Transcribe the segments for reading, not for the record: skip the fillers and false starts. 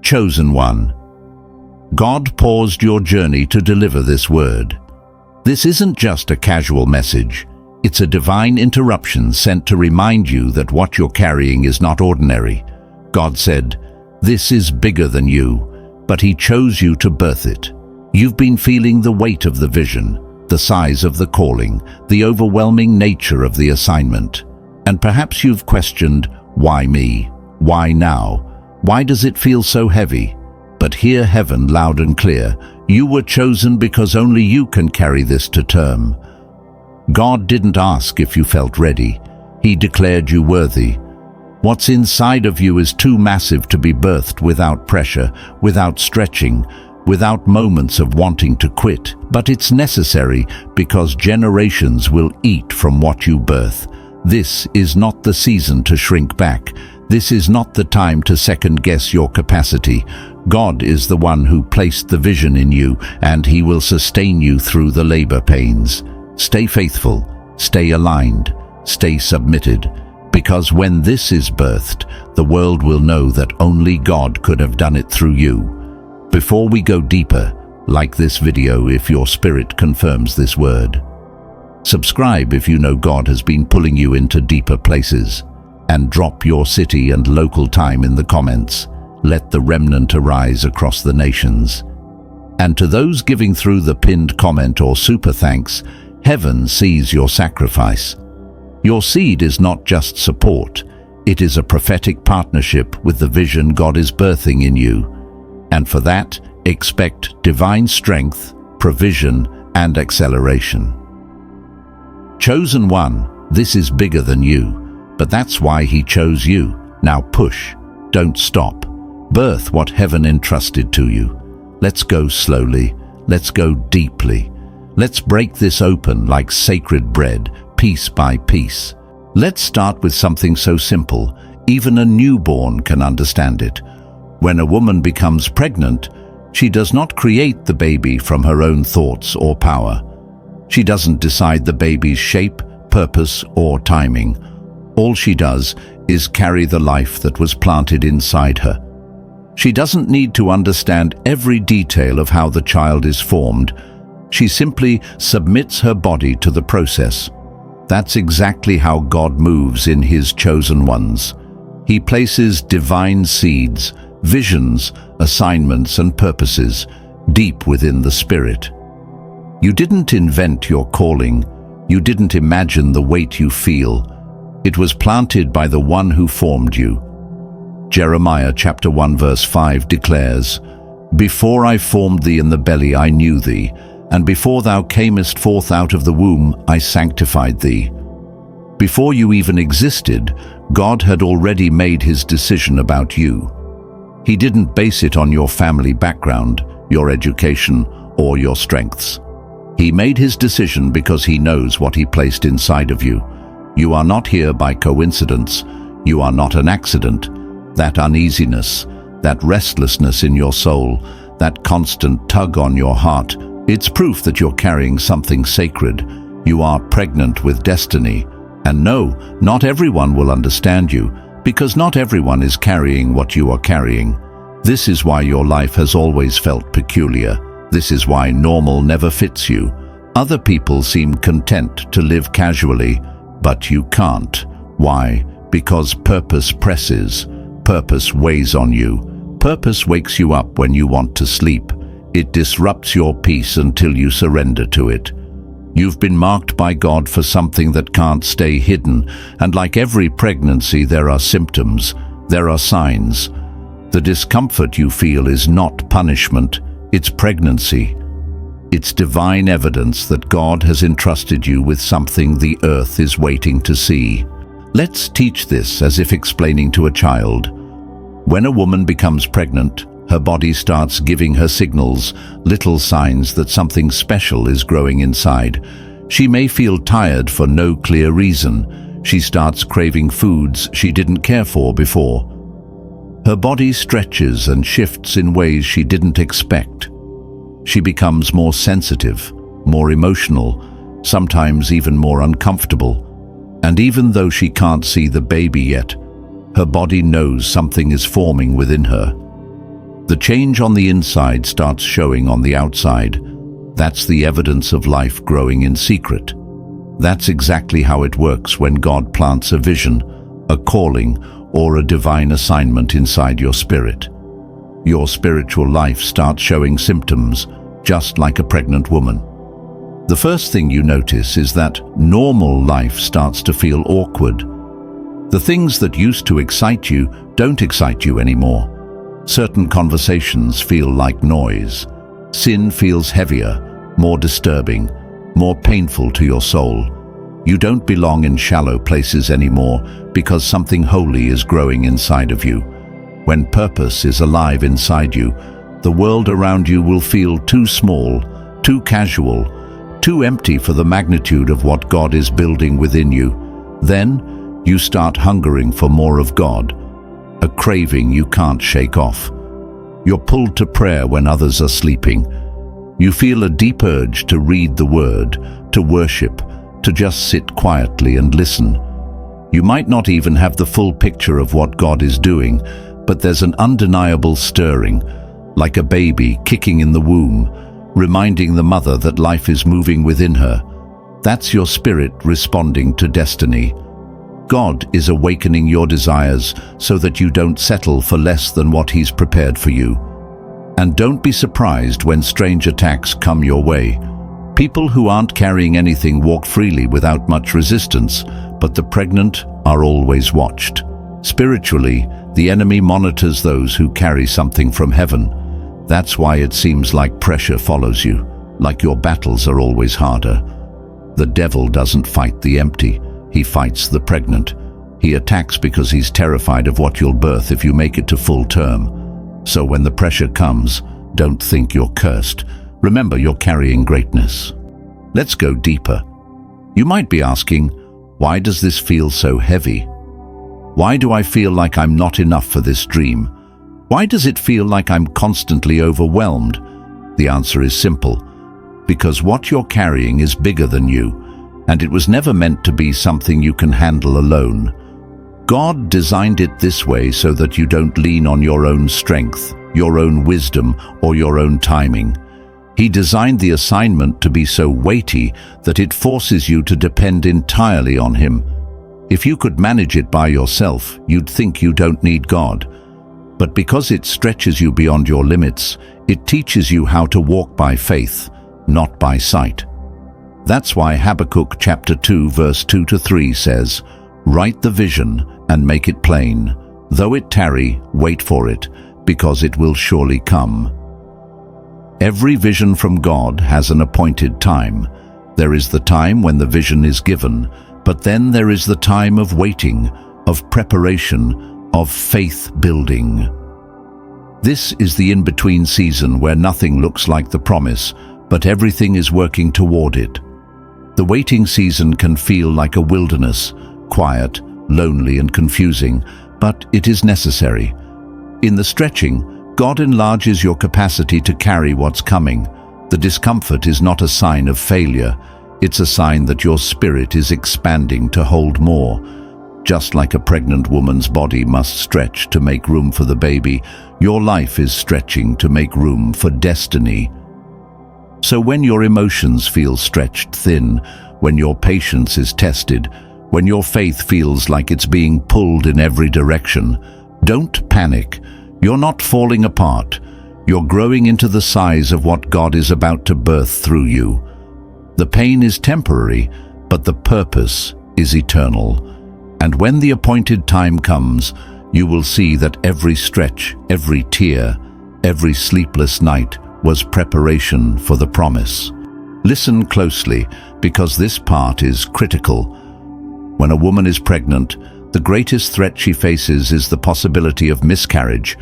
Chosen one. God paused your journey to deliver this word. This isn't just a casual message. It's a divine interruption sent to remind you that what you're carrying is not ordinary. God said, "This is bigger than you," but He chose you to birth it. You've been feeling the weight of the vision, the size of the calling, the overwhelming nature of the assignment. And perhaps you've questioned, why me? Why now? Why does it feel so heavy? But hear heaven loud and clear. You were chosen because only you can carry this to term. God didn't ask if you felt ready. He declared you worthy. What's inside of you is too massive to be birthed without pressure, without stretching, without moments of wanting to quit. But it's necessary because generations will eat from what you birth. This is not the season to shrink back. This is not the time to second-guess your capacity. God is the one who placed the vision in you, and He will sustain you through the labor pains. Stay faithful, stay aligned, stay submitted, because when this is birthed, the world will know that only God could have done it through you. Before we go deeper, like this video if your spirit confirms this word. Subscribe if you know God has been pulling you into deeper places. And drop your city and local time in the comments. Let the remnant arise across the nations. And to those giving through the pinned comment or super thanks, heaven sees your sacrifice. Your seed is not just support, it is a prophetic partnership with the vision God is birthing in you. And for that, expect divine strength, provision, and acceleration. Chosen one, this is bigger than you. But that's why He chose you. Now push, don't stop. Birth what heaven entrusted to you. Let's go slowly, let's go deeply. Let's break this open like sacred bread, piece by piece. Let's start with something so simple, even a newborn can understand it. When a woman becomes pregnant, she does not create the baby from her own thoughts or power. She doesn't decide the baby's shape, purpose, or timing. All she does is carry the life that was planted inside her. She doesn't need to understand every detail of how the child is formed. She simply submits her body to the process. That's exactly how God moves in His chosen ones. He places divine seeds, visions, assignments, and purposes deep within the spirit. You didn't invent your calling. You didn't imagine the weight you feel. It was planted by the one who formed you. Jeremiah chapter 1 verse 5 declares, "Before I formed thee in the belly I knew thee, and before thou camest forth out of the womb I sanctified thee." Before you even existed, God had already made His decision about you. He didn't base it on your family background, your education, or your strengths. He made His decision because He knows what He placed inside of you. You are not here by coincidence. You are not an accident. That uneasiness, that restlessness in your soul, that constant tug on your heart, it's proof that you're carrying something sacred. You are pregnant with destiny. And no, not everyone will understand you, because not everyone is carrying what you are carrying. This is why your life has always felt peculiar. This is why normal never fits you. Other people seem content to live casually, but you can't. Why? Because purpose presses. Purpose weighs on you. Purpose wakes you up when you want to sleep. It disrupts your peace until you surrender to it. You've been marked by God for something that can't stay hidden, and like every pregnancy, there are symptoms, there are signs. The discomfort you feel is not punishment, it's pregnancy. It's divine evidence that God has entrusted you with something the earth is waiting to see. Let's teach this as if explaining to a child. When a woman becomes pregnant, her body starts giving her signals, little signs that something special is growing inside. She may feel tired for no clear reason. She starts craving foods she didn't care for before. Her body stretches and shifts in ways she didn't expect. She becomes more sensitive, more emotional, sometimes even more uncomfortable. And even though she can't see the baby yet, her body knows something is forming within her. The change on the inside starts showing on the outside. That's the evidence of life growing in secret. That's exactly how it works when God plants a vision, a calling, or a divine assignment inside your spirit. Your spiritual life starts showing symptoms, just like a pregnant woman. The first thing you notice is that normal life starts to feel awkward. The things that used to excite you don't excite you anymore. Certain conversations feel like noise. Sin feels heavier, more disturbing, more painful to your soul. You don't belong in shallow places anymore because something holy is growing inside of you. When purpose is alive inside you, the world around you will feel too small, too casual, too empty for the magnitude of what God is building within you. Then you start hungering for more of God, a craving you can't shake off. You're pulled to prayer when others are sleeping. You feel a deep urge to read the Word, to worship, to just sit quietly and listen. You might not even have the full picture of what God is doing, but there's an undeniable stirring, like a baby kicking in the womb, reminding the mother that life is moving within her. That's your spirit responding to destiny. God is awakening your desires so that you don't settle for less than what He's prepared for you. And don't be surprised when strange attacks come your way. People who aren't carrying anything walk freely without much resistance, but the pregnant are always watched. Spiritually, the enemy monitors those who carry something from heaven. That's why it seems like pressure follows you, like your battles are always harder. The devil doesn't fight the empty. He fights the pregnant. He attacks because he's terrified of what you'll birth if you make it to full term. So when the pressure comes, don't think you're cursed. Remember, you're carrying greatness. Let's go deeper. You might be asking, why does this feel so heavy? Why do I feel like I'm not enough for this dream? Why does it feel like I'm constantly overwhelmed? The answer is simple. Because what you're carrying is bigger than you, and it was never meant to be something you can handle alone. God designed it this way so that you don't lean on your own strength, your own wisdom, or your own timing. He designed the assignment to be so weighty that it forces you to depend entirely on Him. If you could manage it by yourself, you'd think you don't need God. But because it stretches you beyond your limits, it teaches you how to walk by faith, not by sight. That's why Habakkuk chapter 2 verse 2-3 says, "Write the vision and make it plain. Though it tarry, wait for it, because it will surely come." Every vision from God has an appointed time. There is the time when the vision is given, but then there is the time of waiting, of preparation, of faith building. This is the in-between season where nothing looks like the promise, but everything is working toward it. The waiting season can feel like a wilderness, quiet, lonely and confusing, but it is necessary. In the stretching, God enlarges your capacity to carry what's coming. The discomfort is not a sign of failure. It's a sign that your spirit is expanding to hold more. Just like a pregnant woman's body must stretch to make room for the baby, your life is stretching to make room for destiny. So when your emotions feel stretched thin, when your patience is tested, when your faith feels like it's being pulled in every direction, don't panic. You're not falling apart. You're growing into the size of what God is about to birth through you. The pain is temporary, but the purpose is eternal. And when the appointed time comes, you will see that every stretch, every tear, every sleepless night was preparation for the promise. Listen closely, because this part is critical. When a woman is pregnant, the greatest threat she faces is the possibility of miscarriage,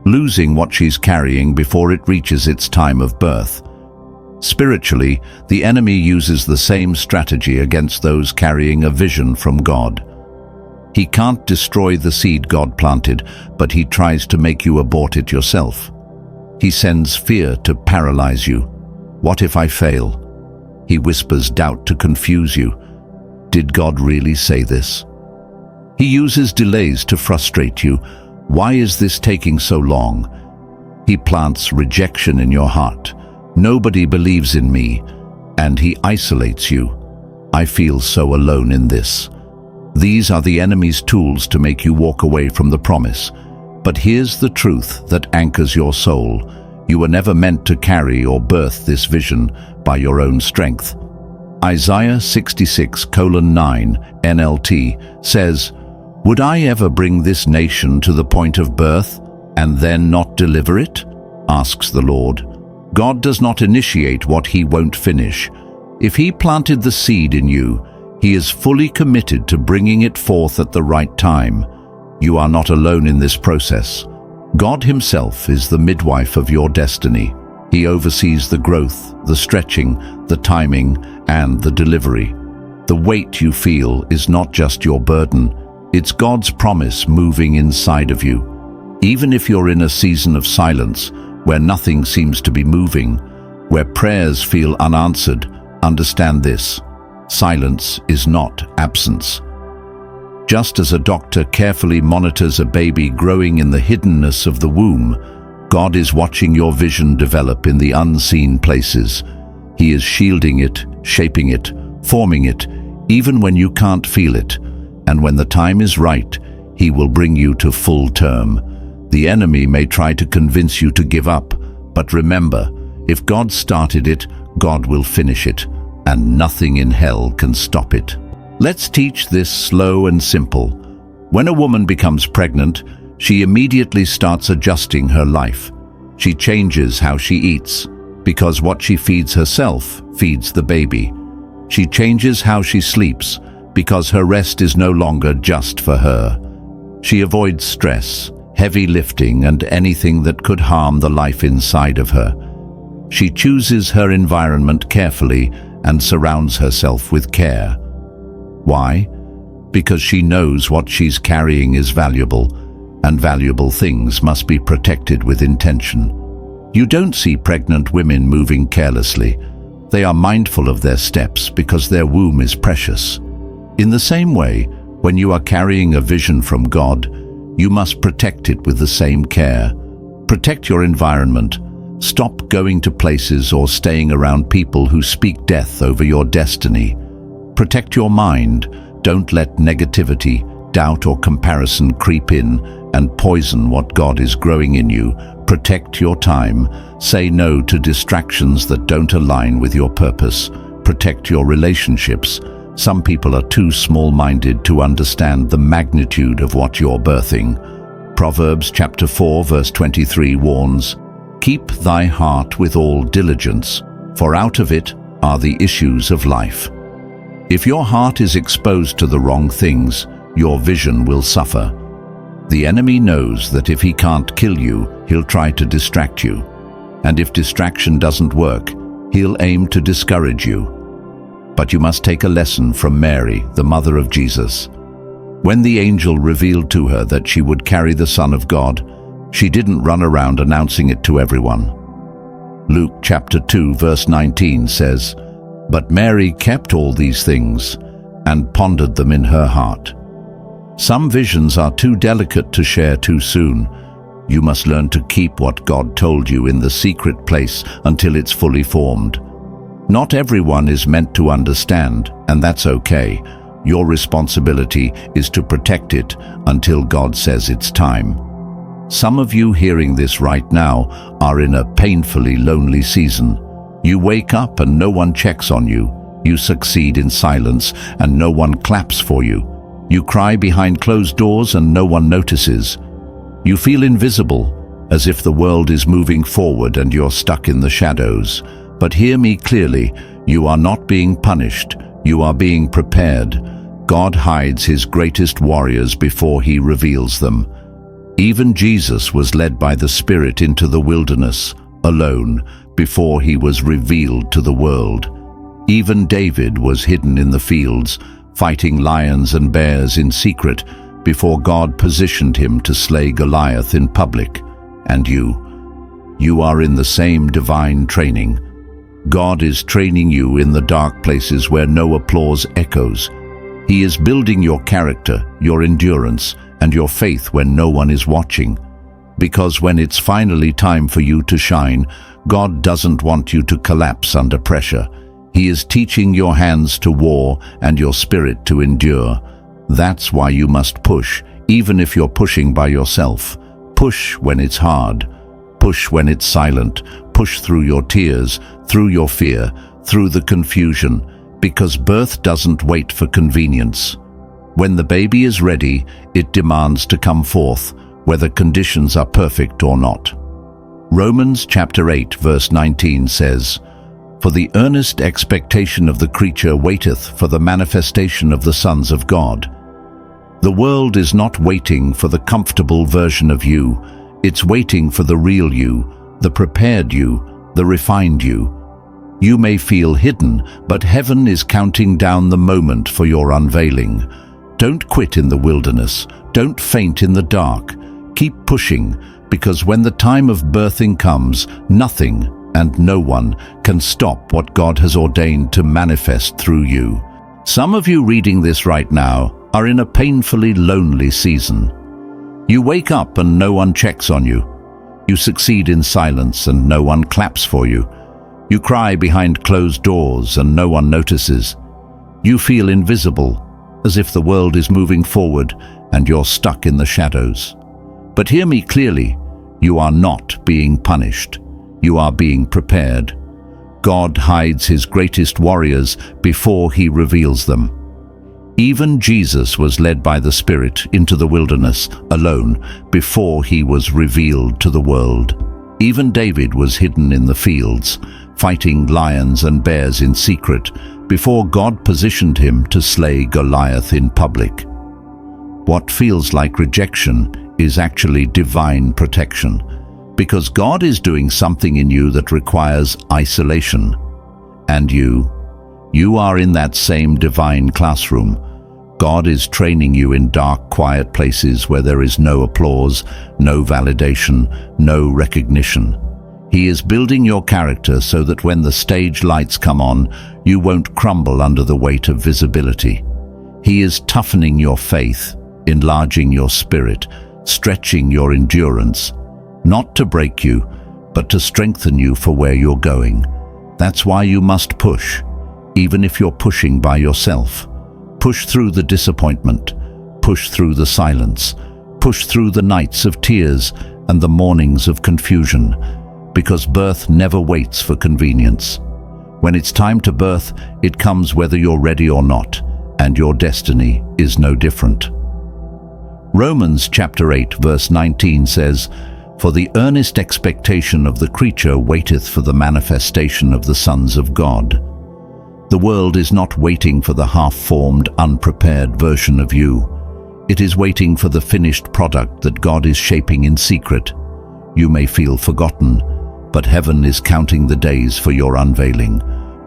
losing what she's carrying before it reaches its time of birth. Spiritually, the enemy uses the same strategy against those carrying a vision from God. He can't destroy the seed God planted, but he tries to make you abort it yourself. He sends fear to paralyze you. What if I fail? He whispers doubt to confuse you. Did God really say this? He uses delays to frustrate you. Why is this taking so long? He plants rejection in your heart. Nobody believes in me, and he isolates you. I feel so alone in this. These are the enemy's tools to make you walk away from the promise. But here's the truth that anchors your soul. You were never meant to carry or birth this vision by your own strength. Isaiah 66:9 NLT says, "Would I ever bring this nation to the point of birth and then not deliver it?" asks the Lord. God does not initiate what he won't finish. If he planted the seed in you, he is fully committed to bringing it forth at the right time. You are not alone in this process. God himself is the midwife of your destiny. He oversees the growth, the stretching, the timing, and the delivery. The weight you feel is not just your burden. It's God's promise moving inside of you. Even if you're in a season of silence, where nothing seems to be moving, where prayers feel unanswered, understand this: silence is not absence. Just as a doctor carefully monitors a baby growing in the hiddenness of the womb, God is watching your vision develop in the unseen places. He is shielding it, shaping it, forming it, even when you can't feel it. And when the time is right, he will bring you to full term. The enemy may try to convince you to give up, but remember, if God started it, God will finish it, and nothing in hell can stop it. Let's teach this slow and simple. When a woman becomes pregnant, she immediately starts adjusting her life. She changes how she eats, because what she feeds herself feeds the baby. She changes how she sleeps, because her rest is no longer just for her. She avoids stress, heavy lifting, and anything that could harm the life inside of her. She chooses her environment carefully and surrounds herself with care. Why? Because she knows what she's carrying is valuable, and valuable things must be protected with intention. You don't see pregnant women moving carelessly. They are mindful of their steps because their womb is precious. In the same way, when you are carrying a vision from God, you must protect it with the same care. Protect your environment. Stop going to places or staying around people who speak death over your destiny. Protect your mind. Don't let negativity, doubt, or comparison creep in and poison what God is growing in you. Protect your time. Say no to distractions that don't align with your purpose. Protect your relationships. Some people are too small-minded to understand the magnitude of what you're birthing. Proverbs chapter 4 verse 23 warns, "Keep thy heart with all diligence, for out of it are the issues of life." If your heart is exposed to the wrong things, your vision will suffer. The enemy knows that if he can't kill you, he'll try to distract you. And if distraction doesn't work, he'll aim to discourage you. But you must take a lesson from Mary, the mother of Jesus. When the angel revealed to her that she would carry the Son of God, she didn't run around announcing it to everyone. Luke chapter 2 verse 19 says, "But Mary kept all these things and pondered them in her heart." Some visions are too delicate to share too soon. You must learn to keep what God told you in the secret place until it's fully formed. Not everyone is meant to understand, and that's okay. Your responsibility is to protect it until God says it's time. Some of you hearing this right now are in a painfully lonely season. You wake up and no one checks on you. You succeed in silence and no one claps for you. You cry behind closed doors and no one notices. You feel invisible, as if the world is moving forward and you're stuck in the shadows. But hear me clearly, you are not being punished, you are being prepared. God hides his greatest warriors before he reveals them. Even Jesus was led by the Spirit into the wilderness, alone, before he was revealed to the world. Even David was hidden in the fields, fighting lions and bears in secret, before God positioned him to slay Goliath in public. And you are in the same divine training. God is training you in the dark places where no applause echoes. He is building your character, your endurance, and your faith when no one is watching. Because when it's finally time for you to shine, God doesn't want you to collapse under pressure. He is teaching your hands to war and your spirit to endure. That's why you must push, even if you're pushing by yourself. Push when it's hard. Push when it's silent. Push through your tears, through your fear, through the confusion, because birth doesn't wait for convenience. When the baby is ready, it demands to come forth, whether conditions are perfect or not. Romans chapter 8 verse 19 says, "For the earnest expectation of the creature waiteth for the manifestation of the sons of God." The world is not waiting for the comfortable version of you. It's waiting for the real you, the prepared you, the refined you. You may feel hidden, but heaven is counting down the moment for your unveiling. Don't quit in the wilderness. Don't faint in the dark. Keep pushing, because when the time of birthing comes, nothing and no one can stop what God has ordained to manifest through you. Some of you reading this right now are in a painfully lonely season. You wake up and no one checks on you. You succeed in silence and no one claps for you. You cry behind closed doors and no one notices. You feel invisible, as if the world is moving forward and you're stuck in the shadows. But hear me clearly, you are not being punished. You are being prepared. God hides his greatest warriors before he reveals them. Even Jesus was led by the Spirit into the wilderness alone before he was revealed to the world. Even David was hidden in the fields, fighting lions and bears in secret, before God positioned him to slay Goliath in public. What feels like rejection is actually divine protection, because God is doing something in you that requires isolation. And you are in that same divine classroom. God is training you in dark, quiet places where there is no applause, no validation, no recognition. He is building your character so that when the stage lights come on, you won't crumble under the weight of visibility. He is toughening your faith, enlarging your spirit, stretching your endurance, not to break you, but to strengthen you for where you're going. That's why you must push, even if you're pushing by yourself. Push through the disappointment, push through the silence, push through the nights of tears and the mornings of confusion, because birth never waits for convenience. When it's time to birth, it comes whether you're ready or not, and your destiny is no different. Romans chapter 8 verse 19 says, "For the earnest expectation of the creature waiteth for the manifestation of the sons of God." The world is not waiting for the half-formed, unprepared version of you. It is waiting for the finished product that God is shaping in secret. You may feel forgotten, but heaven is counting the days for your unveiling.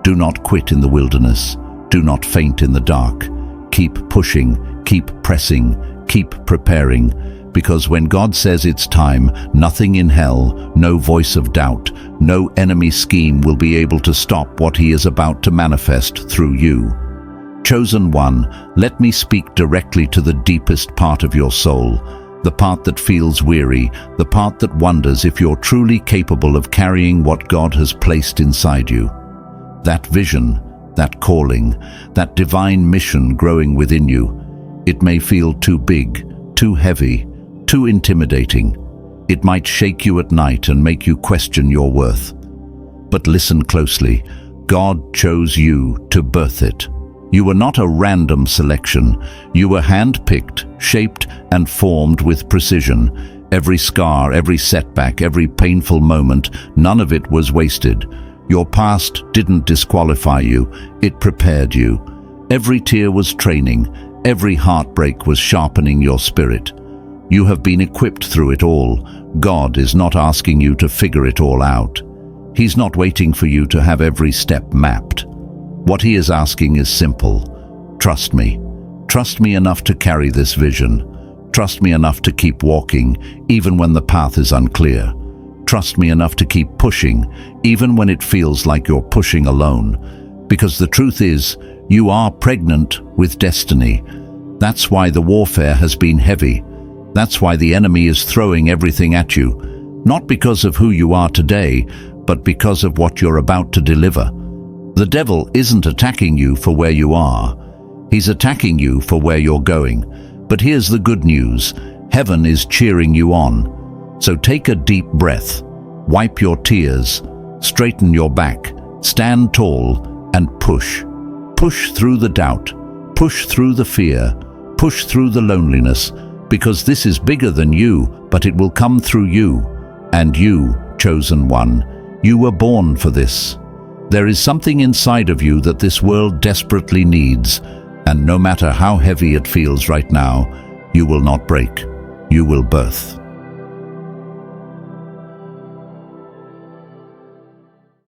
Do not quit in the wilderness. Do not faint in the dark. Keep pushing, keep pressing, keep preparing, because when God says it's time, nothing in hell, no voice of doubt, no enemy scheme will be able to stop what he is about to manifest through you. Chosen one, let me speak directly to the deepest part of your soul, the part that feels weary, the part that wonders if you're truly capable of carrying what God has placed inside you. That vision, that calling, that divine mission growing within you, it may feel too big, too heavy, too intimidating. It might shake you at night and make you question your worth. But listen closely. God chose you to birth it. You were not a random selection. You were handpicked, shaped, and formed with precision. Every scar, every setback, every painful moment, none of it was wasted. Your past didn't disqualify you, it prepared you. Every tear was training, every heartbreak was sharpening your spirit. You have been equipped through it all. God is not asking you to figure it all out. He's not waiting for you to have every step mapped. What he is asking is simple. Trust me. Trust me enough to carry this vision. Trust me enough to keep walking, even when the path is unclear. Trust me enough to keep pushing, even when it feels like you're pushing alone. Because the truth is, you are pregnant with destiny. That's why the warfare has been heavy. That's why the enemy is throwing everything at you, not because of who you are today, but because of what you're about to deliver. The devil isn't attacking you for where you are. He's attacking you for where you're going. But here's the good news. Heaven is cheering you on. So take a deep breath. Wipe your tears. Straighten your back. Stand tall and push. Push through the doubt. Push through the fear. Push through the loneliness. Because this is bigger than you, but it will come through you. And you, chosen one, you were born for this. There is something inside of you that this world desperately needs, and no matter how heavy it feels right now, you will not break. You will birth.